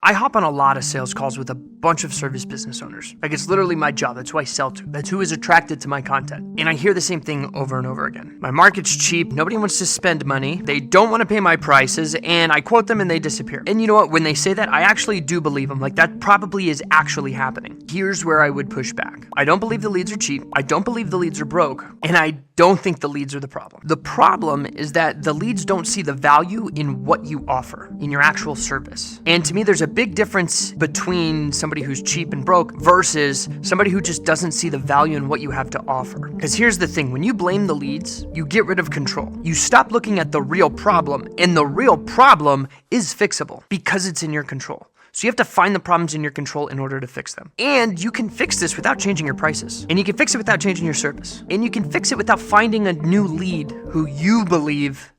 I hop on a lot of sales calls with a bunch of service business owners. Like, it's literally my job. That's who I sell to. That's who is attracted to my content. And I hear the same thing over and over again. My market's cheap. Nobody wants to spend money. They don't want to pay my prices. And I quote them and they disappear. And you know what? When they say that, I actually do believe them. Like, that probably is actually happening. Here's where I would push back. I don't believe the leads are cheap. I don't believe the leads are broke. And I don't think the leads are the problem. The problem is that the leads don't see the value in what you offer, in your actual service. And to me, there's a big difference between somebody who's cheap and broke versus somebody who just doesn't see the value in what you have to offer. Because here's the thing, when you blame the leads, you get rid of control. You stop looking at the real problem, and the real problem is fixable because it's in your control. So you have to find the problems in your control in order to fix them. And you can fix this without changing your prices. And you can fix it without changing your service. And you can fix it without finding a new lead who you believe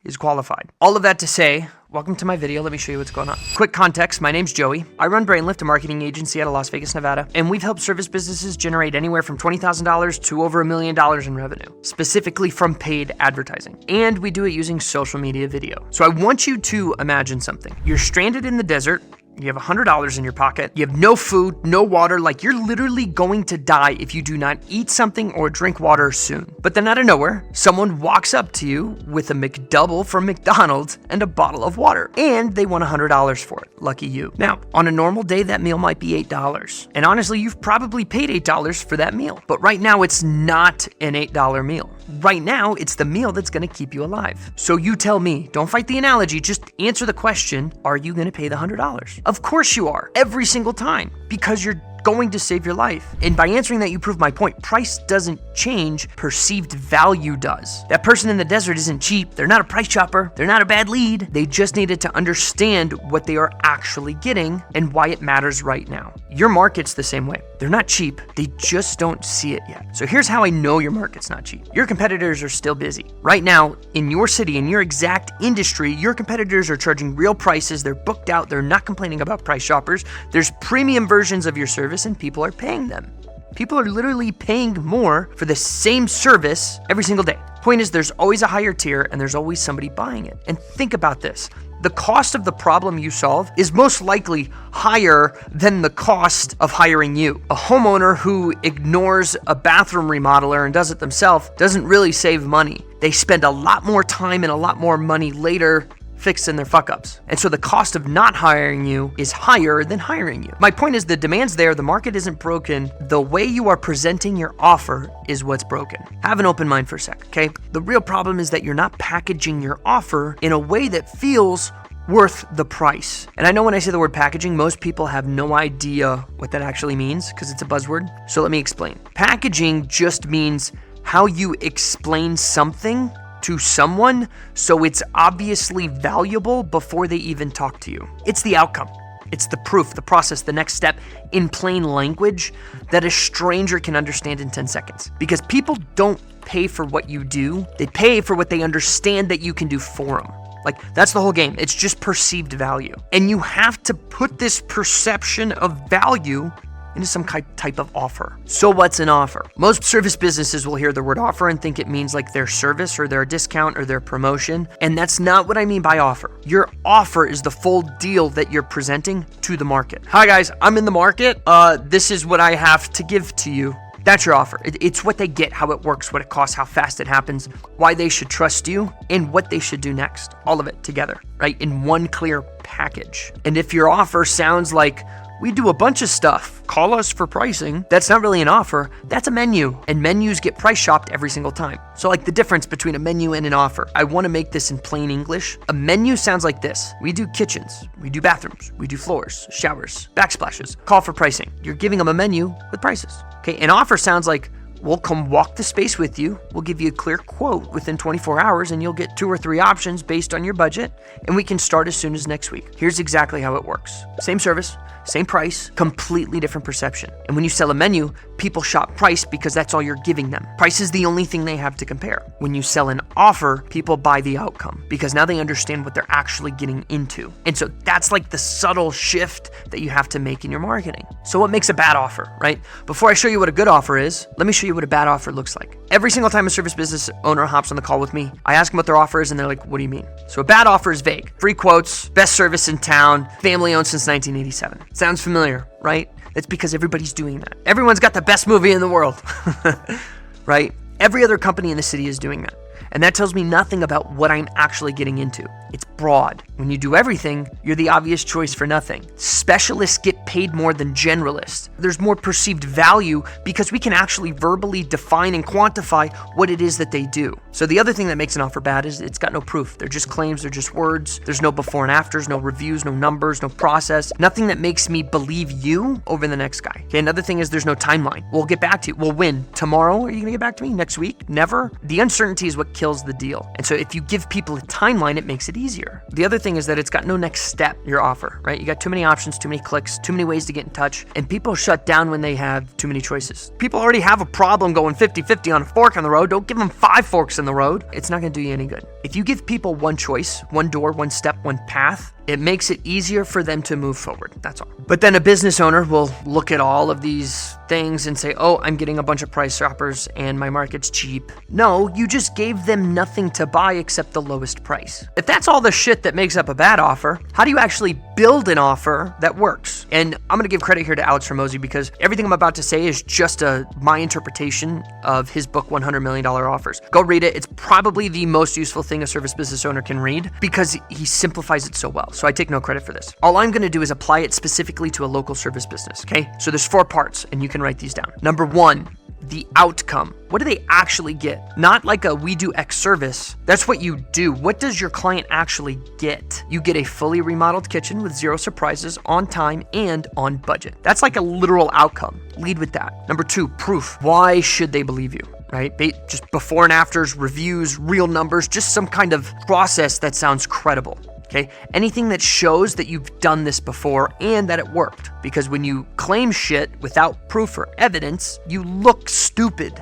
is qualified. All of that to say, welcome to my video. Let me show you what's going on. Quick context, my name's Joey. I run Brainlift, a marketing agency out of Las Vegas, Nevada, and we've helped service businesses generate anywhere from $20,000 to over $1 million in revenue, specifically from paid advertising. And we do it using social media video. So I want you to imagine something. You're stranded in the desert. You have $100 in your pocket. You have no food, no water, like you're literally going to die if you do not eat something or drink water soon. But then out of nowhere, someone walks up to you with a McDouble from McDonald's and a bottle of water, and they want $100 for it. Lucky you. Now, on a normal day, that meal might be $8. And honestly, you've probably paid $8 for that meal. But right now, it's not an $8 meal. Right now, it's the meal that's gonna keep you alive. So you tell me, don't fight the analogy, just answer the question, are you gonna pay the $100? Of course you are, every single time, because you're going to save your life. And by answering that, you prove my point. Price doesn't change, perceived value does. That person in the desert isn't cheap. They're not a price shopper. They're not a bad lead. They just needed to understand what they are actually getting and why it matters right now. Your market's the same way. They're not cheap. They just don't see it yet. So here's how I know your market's not cheap. Your competitors are still busy. Right now, in your city, in your exact industry, your competitors are charging real prices. They're booked out. They're not complaining about price shoppers. There's premium versions of your service and people are paying them. People are literally paying more for the same service every single day. Point is, there's always a higher tier and there's always somebody buying it. And think about this. The cost of the problem you solve is most likely higher than the cost of hiring you. A homeowner who ignores a bathroom remodeler and does it themselves doesn't really save money. They spend a lot more time and a lot more money later fixing their fuck-ups. And so the cost of not hiring you is higher than hiring you. My point is the demand's there, the market isn't broken. The way you are presenting your offer is what's broken. Have an open mind for a sec, okay? The real problem is that you're not packaging your offer in a way that feels worth the price. And I know when I say the word packaging, most people have no idea what that actually means because it's a buzzword. So let me explain. Packaging just means how you explain something to someone so it's obviously valuable before they even talk to you. It's the outcome. It's the proof, the process, the next step in plain language that a stranger can understand in 10 seconds. Because people don't pay for what you do. They pay for what they understand that you can do for them. Like, that's the whole game. It's just perceived value. And you have to put this perception of value into some type of offer. So what's an offer? Most service businesses will hear the word offer and think it means like their service or their discount or their promotion. And that's not what I mean by offer. Your offer is the full deal that you're presenting to the market. Hi guys, I'm in the market. This is what I have to give to you. That's your offer. It's what they get, how it works, what it costs, how fast it happens, why they should trust you, and what they should do next. All of it together, right? In one clear package. And if your offer sounds like, we do a bunch of stuff, call us for pricing, that's not really an offer, that's a menu. And menus get price shopped every single time. So like the difference between a menu and an offer, I want to make this in plain English. A menu sounds like this. We do kitchens, we do bathrooms, we do floors, showers, backsplashes, call for pricing. You're giving them a menu with prices. Okay, an offer sounds like, we'll come walk the space with you. We'll give you a clear quote within 24 hours and you'll get 2 or 3 options based on your budget. And we can start as soon as next week. Here's exactly how it works. Same service, same price, completely different perception. And when you sell a menu, people shop price because that's all you're giving them. Price is the only thing they have to compare. When you sell an offer, people buy the outcome because now they understand what they're actually getting into. And so that's like the subtle shift that you have to make in your marketing. So what makes a bad offer, right? Before I show you what a good offer is, let me show you what a bad offer looks like. Every single time a service business owner hops on the call with me, I ask them what their offer is and they're like, what do you mean? So a bad offer is vague. Free quotes, best service in town, family owned since 1987. Sounds familiar, right? That's because everybody's doing that. Everyone's got the best movie in the world, right? Every other company in the city is doing that. And that tells me nothing about what I'm actually getting into. It's broad. When you do everything, you're the obvious choice for nothing. Specialists get paid more than generalists. There's more perceived value because we can actually verbally define and quantify what it is that they do. So the other thing that makes an offer bad is it's got no proof. They're just claims, they're just words. There's no before and afters, no reviews, no numbers, no process. Nothing that makes me believe you over the next guy. Okay, another thing is there's no timeline. We'll get back to you. We'll win. Tomorrow, are you gonna get back to me? Next week? Never? The uncertainty is what kills the deal. And so if you give people a timeline, it makes it easier. The other thing is that it's got no next step, your offer, right? You got too many options, too many clicks, too many ways to get in touch, and people shut down when they have too many choices. People already have a problem going 50-50 on a fork on the road. Don't give them 5 forks in the road. It's not gonna do you any good. If you give people one choice, one door, one step, one path, it makes it easier for them to move forward. That's all. But then a business owner will look at all of these things and say, oh, I'm getting a bunch of price shoppers and my market's cheap. No, you just gave them nothing to buy except the lowest price. If that's all the shit that makes up a bad offer, how do you actually build an offer that works? And I'm gonna give credit here to Alex Hormozi because everything I'm about to say is just my interpretation of his book, $100 Million Offers. Go read it. It's probably the most useful thing a service business owner can read because he simplifies it so well. So I take no credit for this. All I'm gonna do is apply it specifically to a local service business, okay? So there's 4 parts and you can write these down. Number 1, the outcome. What do they actually get? Not like a we do X service. That's what you do. What does your client actually get? You get a fully remodeled kitchen with 0 surprises, on time and on budget. That's like a literal outcome. Lead with that. Number 2, proof. Why should they believe you? Right? Just before and afters, reviews, real numbers, just some kind of process that sounds credible. Okay, anything that shows that you've done this before and that it worked. Because when you claim shit without proof or evidence, you look stupid.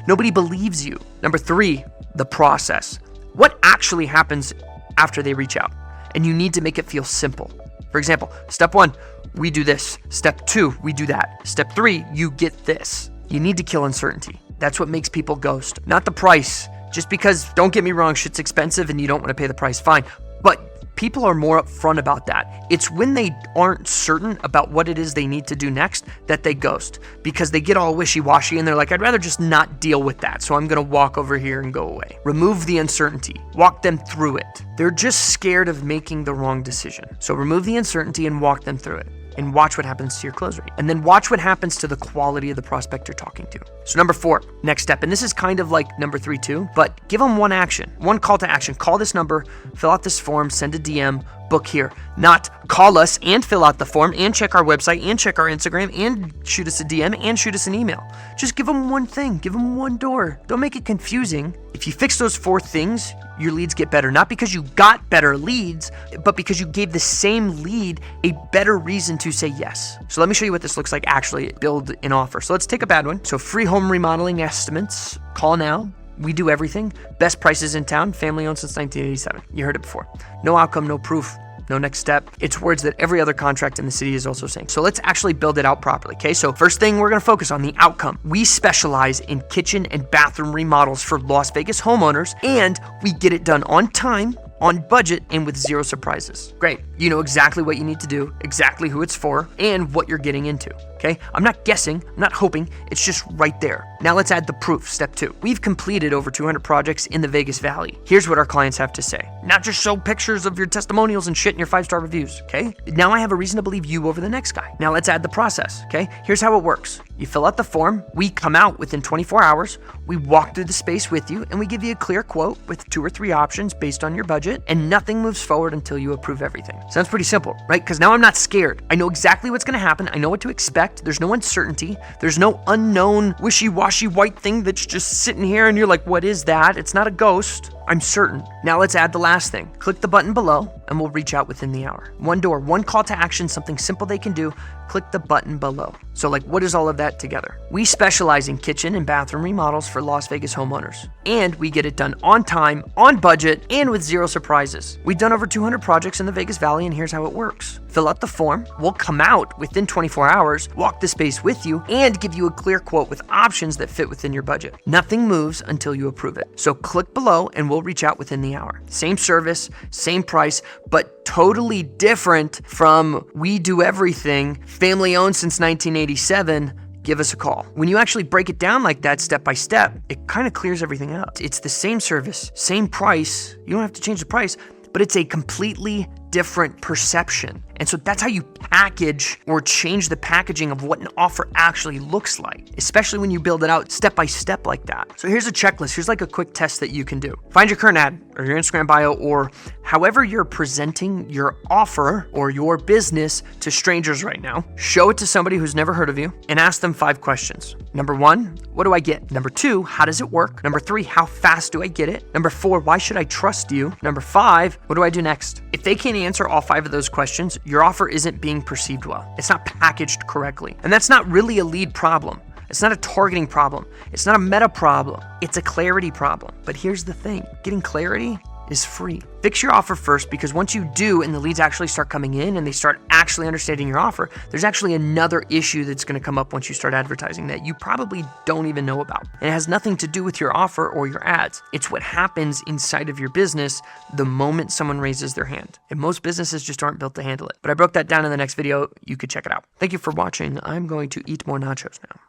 Nobody believes you. Number 3, the process. What actually happens after they reach out? And you need to make it feel simple. For example, step 1, we do this. Step 2, we do that. Step 3, you get this. You need to kill uncertainty. That's what makes people ghost, not the price. Just because, don't get me wrong, shit's expensive and you don't want to pay the price, fine. But people are more upfront about that. It's when they aren't certain about what it is they need to do next that they ghost because they get all wishy-washy and they're like, I'd rather just not deal with that. So I'm going to walk over here and go away. Remove the uncertainty. Walk them through it. They're just scared of making the wrong decision. So remove the uncertainty and walk them through it. And watch what happens to your close rate. And then watch what happens to the quality of the prospect you're talking to. So number 4, next step. And this is kind of like number 3 too, but give them one action, one call to action. Call this number, fill out this form, send a DM, book here. Not call us and fill out the form and check our website and check our Instagram and shoot us a DM and shoot us an email. Just give them one thing, give them one door. Don't make it confusing. If you fix those 4 things, your leads get better. Not because you got better leads, but because you gave the same lead a better reason to say yes. So let me show you what this looks like actually build an offer. So let's take a bad one. So free home remodeling estimates, call now. We do everything. Best prices in town, family owned since 1987. You heard it before. No outcome, no proof. No next step. It's words that every other contract in the city is also saying. So let's actually build it out properly, okay? So first thing we're gonna focus on, the outcome. We specialize in kitchen and bathroom remodels for Las Vegas homeowners, and we get it done on time, on budget, and with 0 surprises. Great. You know exactly what you need to do, exactly who it's for, and what you're getting into. Okay? I'm not guessing, I'm not hoping, it's just right there. Now let's add the proof, step 2. We've completed over 200 projects in the Vegas Valley. Here's what our clients have to say. Not just show pictures of your testimonials and shit in your 5-star reviews, okay? Now I have a reason to believe you over the next guy. Now let's add the process, okay? Here's how it works. You fill out the form, we come out within 24 hours, we walk through the space with you, and we give you a clear quote with 2 or 3 options based on your budget, and nothing moves forward until you approve everything. Sounds pretty simple, right? Because now I'm not scared. I know exactly what's gonna happen, I know what to expect. There's no uncertainty. There's no unknown wishy-washy white thing that's just sitting here and you're like, what is that? It's not a ghost. I'm certain. Now let's add the last thing. Click the button below and we'll reach out within the hour. One door, one call to action, something simple they can do. Click the button below. So like, what is all of that together? We specialize in kitchen and bathroom remodels for Las Vegas homeowners. And we get it done on time, on budget, and with zero surprises. We've done over 200 projects in the Vegas Valley, and here's how it works. Fill out the form. We'll come out within 24 hours, walk the space with you, and give you a clear quote with options that fit within your budget. Nothing moves until you approve it. So click below and we'll reach out within the hour. Same service, same price, but totally different from we do everything, family owned since 1987. Give us a call. When you actually break it down like that step by step, it kind of clears everything up. It's the same service, same price. You don't have to change the price, but it's a completely different perception. And so that's how you package or change the packaging of what an offer actually looks like, especially when you build it out step by step like that. So here's a checklist. Here's like a quick test that you can do. Find your current ad or your Instagram bio or however you're presenting your offer or your business to strangers right now. Show it to somebody who's never heard of you and ask them 5 questions. Number 1, what do I get? Number 2, how does it work? Number 3, how fast do I get it? Number 4, why should I trust you? Number 5, what do I do next? If they can't answer all 5 of those questions, your offer isn't being perceived well. It's not packaged correctly. And that's not really a lead problem. It's not a targeting problem. It's not a meta problem. It's a clarity problem. But here's the thing, getting clarity is free. Fix your offer first, because once you do and the leads actually start coming in and they start actually understanding your offer, there's actually another issue that's going to come up once you start advertising that you probably don't even know about. And it has nothing to do with your offer or your ads. It's what happens inside of your business the moment someone raises their hand. And most businesses just aren't built to handle it. But I broke that down in the next video. You could check it out. Thank you for watching. I'm going to eat more nachos now.